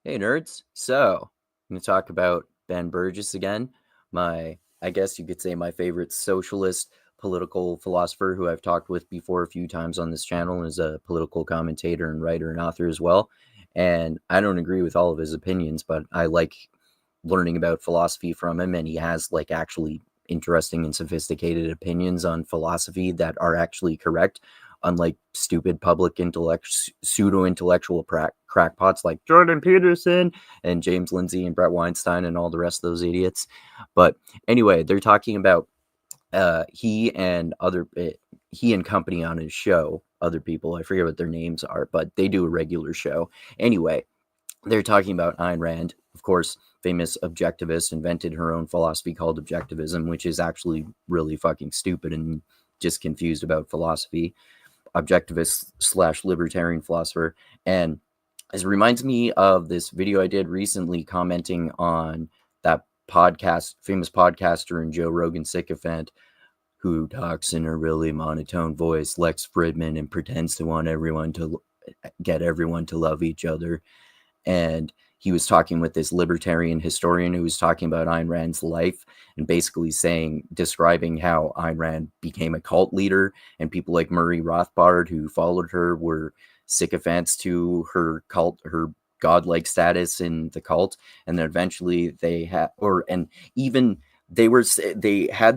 Hey nerds. So, I'm going to talk about Ben Burgis again. I guess you could say my favorite socialist political philosopher who I've talked with before a few times on this channel, and is a political commentator and writer and author as well. And I don't agree with all of his opinions, but I like learning about philosophy from him, and he has like actually interesting and sophisticated opinions on philosophy that are actually correct, unlike stupid public pseudo-intellectual crackpots like Jordan Peterson and James Lindsay and Brett Weinstein and all the rest of those idiots. But anyway, they're talking about he and company on his show, other people, I forget what their names are, but they do a regular show. Anyway, they're talking about Ayn Rand, of course, famous objectivist, invented her own philosophy called objectivism, which is actually really fucking stupid and just confused about philosophy. Objectivist / libertarian philosopher. And it reminds me of this video I did recently commenting on that famous podcaster and Joe Rogan sycophant who talks in a really monotone voice, Lex Fridman, and pretends to want everyone to get everyone to love each other. And he was talking with this libertarian historian who was talking about Ayn Rand's life and basically describing how Ayn Rand became a cult leader, and people like Murray Rothbard who followed her were sycophants to her cult, her godlike status in the cult. And then eventually they had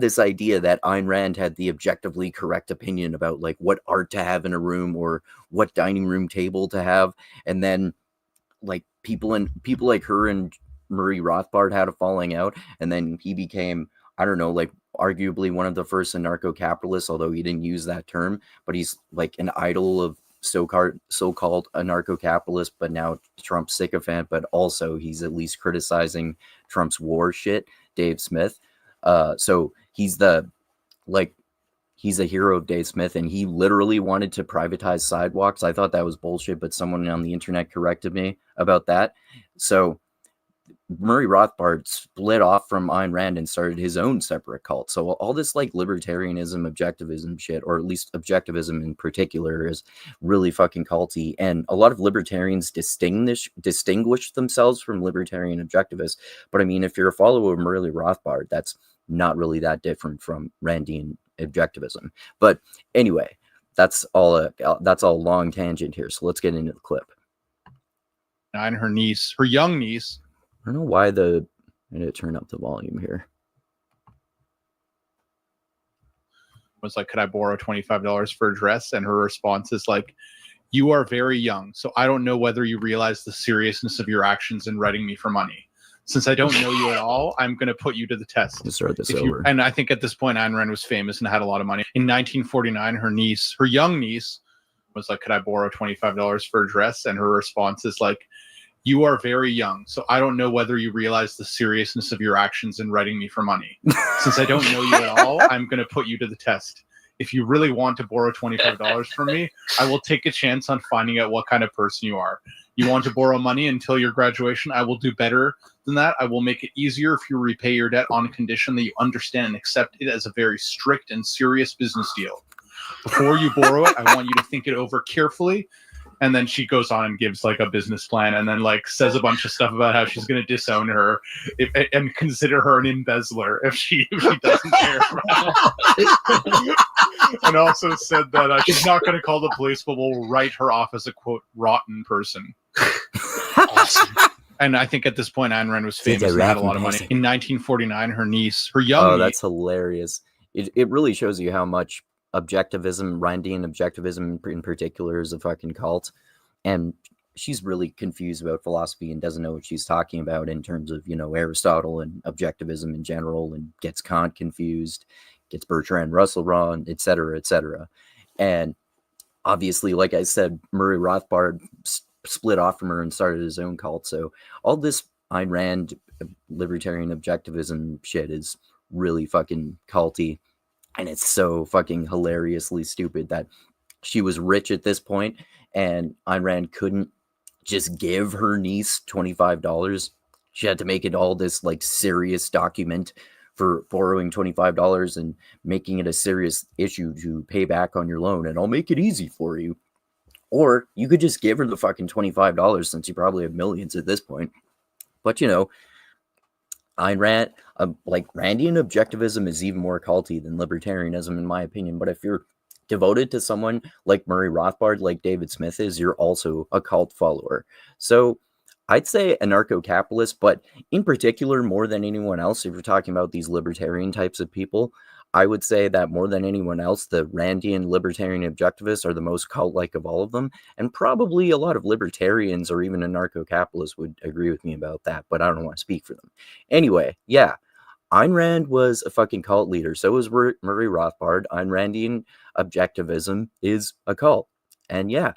this idea that Ayn Rand had the objectively correct opinion about like what art to have in a room or what dining room table to have. And then like people like her and Murray Rothbard had a falling out, and then he became, I don't know, like arguably one of the first anarcho-capitalists, although he didn't use that term, but he's like an idol of so-called anarcho-capitalist, but now Trump sycophant, but also he's at least criticizing Trump's war shit, Dave Smith. So he's a hero of Dave Smith, and he literally wanted to privatize sidewalks. I thought that was bullshit, but someone on the internet corrected me about that. So Murray Rothbard split off from Ayn Rand and started his own separate cult. So all this like libertarianism, objectivism shit, or at least objectivism in particular, is really fucking culty. And a lot of libertarians distinguish themselves from libertarian objectivists. But I mean, if you're a follower of Murray Rothbard, that's not really that different from Randian objectivism. But anyway, that's all a long tangent here. So let's get into the clip. And her young niece. I don't know why I need to turn up the volume here. Was like, could I borrow $25 for a dress? And her response is like, you are very young, so I don't know whether you realize the seriousness of your actions in writing me for money. Since I don't know you at all, I'm going to put you to the test. Let's start this over. And I think at this point, Ayn Rand was famous and had a lot of money. In 1949, her young niece, was like, could I borrow $25 for a dress? And her response is like, you are very young, so I don't know whether you realize the seriousness of your actions in writing me for money. Since I don't know you at all, I'm going to put you to the test. If you really want to borrow $25 from me, I will take a chance on finding out what kind of person you are. You want to borrow money until your graduation? I will do better than that. I will make it easier if you repay your debt on condition that you understand and accept it as a very strict and serious business deal. Before you borrow it, I want you to think it over carefully. And then she goes on and gives like a business plan, and then like says a bunch of stuff about how she's going to disown her and consider her an embezzler if she doesn't care. And also said that she's not going to call the police, but will write her off as a quote rotten person. Awesome. And I think at this point, Ayn Rand was famous and had a lot of money. In 1949, her young niece. That's hilarious. It really shows you how much objectivism, Randian objectivism in particular, is a fucking cult. And she's really confused about philosophy and doesn't know what she's talking about in terms of, Aristotle and objectivism in general, and gets Kant confused, gets Bertrand Russell wrong, etc., etc. And obviously, like I said, Murray Rothbard split off from her and started his own cult. So all this Ayn Rand libertarian objectivism shit is really fucking culty. And it's so fucking hilariously stupid that she was rich at this point, and Ayn Rand couldn't just give her niece $25. She had to make it all this like serious document for borrowing $25 and making it a serious issue to pay back on your loan, and I'll make it easy for you. Or you could just give her the fucking $25 since you probably have millions at this point. But, you know, Ayn Rand, like Randian objectivism is even more culty than libertarianism, in my opinion. But if you're devoted to someone like Murray Rothbard, like David Smith is, you're also a cult follower. So I'd say anarcho-capitalist, but in particular, more than anyone else, if you're talking about these libertarian types of people, I would say that more than anyone else, the Randian libertarian objectivists are the most cult-like of all of them. And probably a lot of libertarians or even anarcho-capitalists would agree with me about that, but I don't want to speak for them. Anyway, yeah, Ayn Rand was a fucking cult leader. So was Murray Rothbard. Ayn Randian objectivism is a cult. And yeah,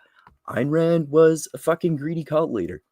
Ayn Rand was a fucking greedy cult leader.